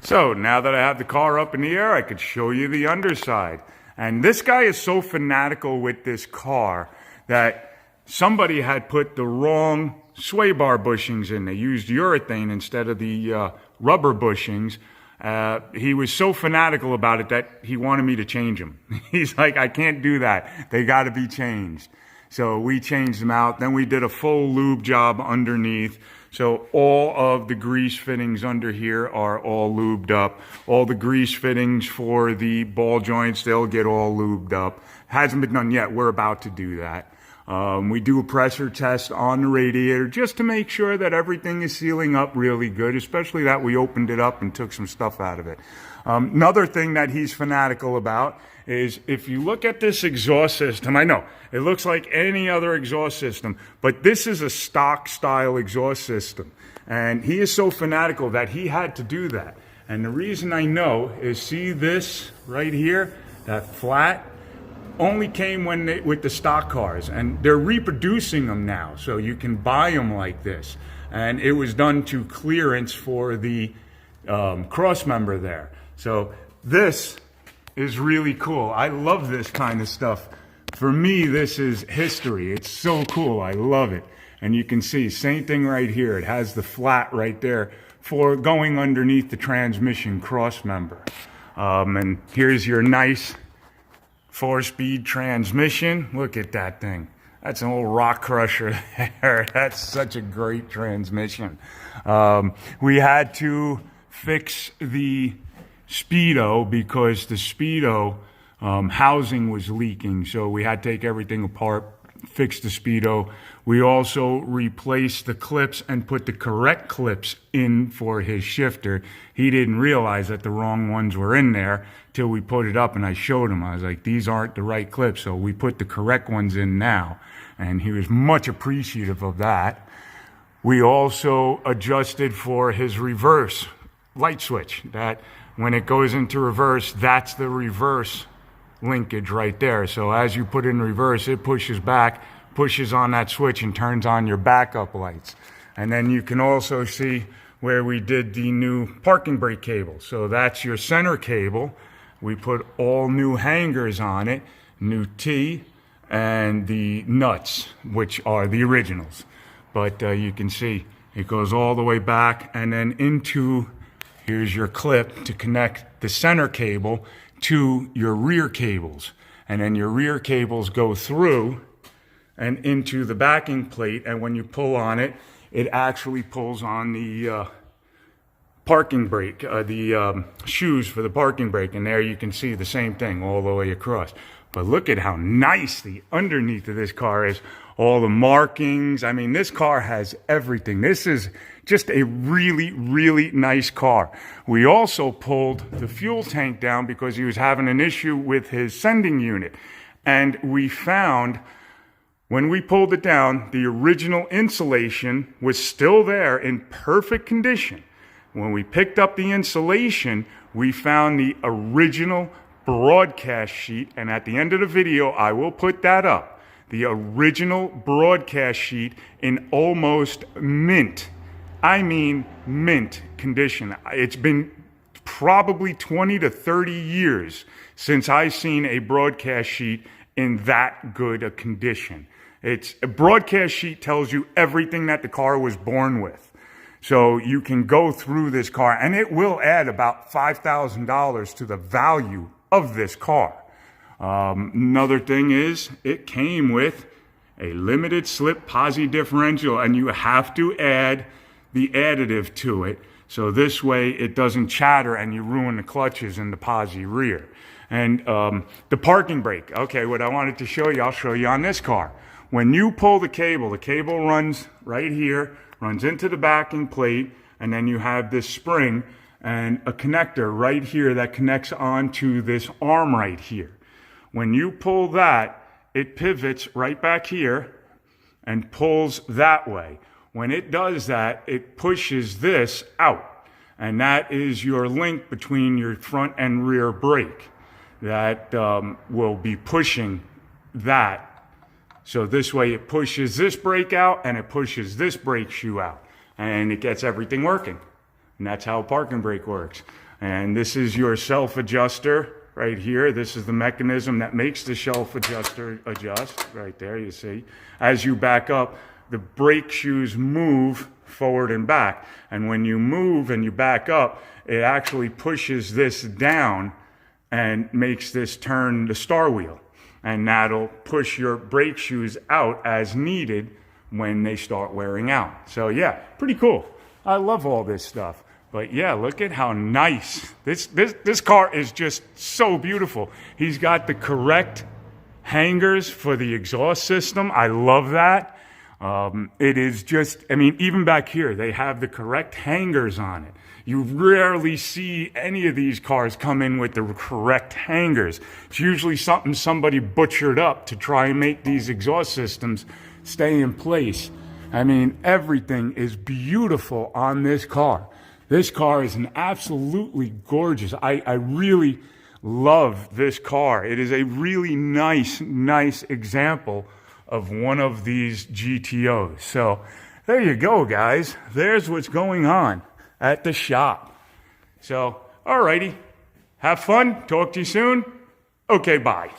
So now that I have the car up in the air, I could show you the underside. And this guy is so fanatical with this car that somebody had put the wrong sway bar bushings in. They used urethane instead of the rubber bushings. He was so fanatical about it that he wanted me to change them. He's like, I can't do that. They got to be changed. So we changed them out. Then we did a full lube job underneath. So all of the grease fittings under here are all lubed up. All the grease fittings for the ball joints, they'll get all lubed up. Hasn't been done yet. We're about to do that. We do a pressure test on the radiator just to make sure that everything is sealing up really good, especially that we opened it up and took some stuff out of it. Another thing that he's fanatical about is if you look at this exhaust system, I know it looks like any other exhaust system, but this is a stock style exhaust system. And he is so fanatical that he had to do that. And the reason I know is, see this right here, that flat, only came with the stock cars, and they're reproducing them now, so you can buy them like this. And it was done to clearance for the cross member there. So this is really cool. I love this kind of stuff. For me, this is history. It's so cool. I love it. And you can see, same thing right here. It has the flat right there for going underneath the transmission cross member. And here's your nice 4-speed transmission. Look at that thing. That's an old rock crusher there. That's such a great transmission. We had to fix the Speedo because the Speedo housing was leaking. So we had to take everything apart, fix the Speedo. We also replaced the clips and put the correct clips in for his shifter. He didn't realize that the wrong ones were in there till we put it up, and I showed him. I was like, these aren't the right clips, so we put the correct ones in now. And he was much appreciative of that. We also adjusted for his reverse light switch, that when it goes into reverse, that's the reverse linkage right there. So as you put it in reverse, it pushes back, pushes on that switch and turns on your backup lights. And then you can also see where we did the new parking brake cable. So that's your center cable. We put all new hangers on it, new T, and the nuts, which are the originals. But you can see it goes all the way back and then into, here's your clip to connect the center cable to your rear cables. And then your rear cables go through and into the backing plate. And when you pull on it, it actually pulls on the parking brake, the shoes for the parking brake. And there you can see the same thing all the way across. But look at how nice the underneath of this car is. All the markings. I mean, this car has everything. This is just a really, really nice car. We also pulled the fuel tank down because he was having an issue with his sending unit. And we found, when we pulled it down, the original insulation was still there in perfect condition. When we picked up the insulation, we found the original broadcast sheet. And at the end of the video, I will put that up. The original broadcast sheet in almost mint, I mean mint condition. It's been probably 20 to 30 years since I've seen a broadcast sheet in that good a condition. It's a broadcast sheet tells you everything that the car was born with. So you can go through this car and it will add about $5,000 to the value of this car. Another thing is it came with a limited slip posi differential, and you have to add the additive to it. So this way it doesn't chatter and you ruin the clutches in the posi rear. And the parking brake. Okay, what I wanted to show you, I'll show you on this car. When you pull the cable runs right here, runs into the backing plate, and then you have this spring and a connector right here that connects onto this arm right here. When you pull that, it pivots right back here and pulls that way. When it does that, it pushes this out. And that is your link between your front and rear brake that will be pushing that. So this way it pushes this brake out and it pushes this brake shoe out. And it gets everything working. And that's how a parking brake works. And this is your shelf adjuster right here. This is the mechanism that makes the shelf adjuster adjust. Right there, you see. As you back up, the brake shoes move forward and back. And when you move and you back up, it actually pushes this down and makes this turn the star wheel. And that'll push your brake shoes out as needed when they start wearing out. So yeah, pretty cool. I love all this stuff. But yeah, look at how nice. This car is just so beautiful. He's got the correct hangers for the exhaust system. I love that. It is just, I mean, even back here, they have the correct hangers on it. You rarely see any of these cars come in with the correct hangers. It's usually something somebody butchered up to try and make these exhaust systems stay in place. I mean, everything is beautiful on this car. This car is an absolutely gorgeous. I really love this car. It is a really nice example of one of these GTOs. So there you go, guys. There's what's going on at the shop. So, alrighty. Have fun. Talk to you soon. Okay, bye.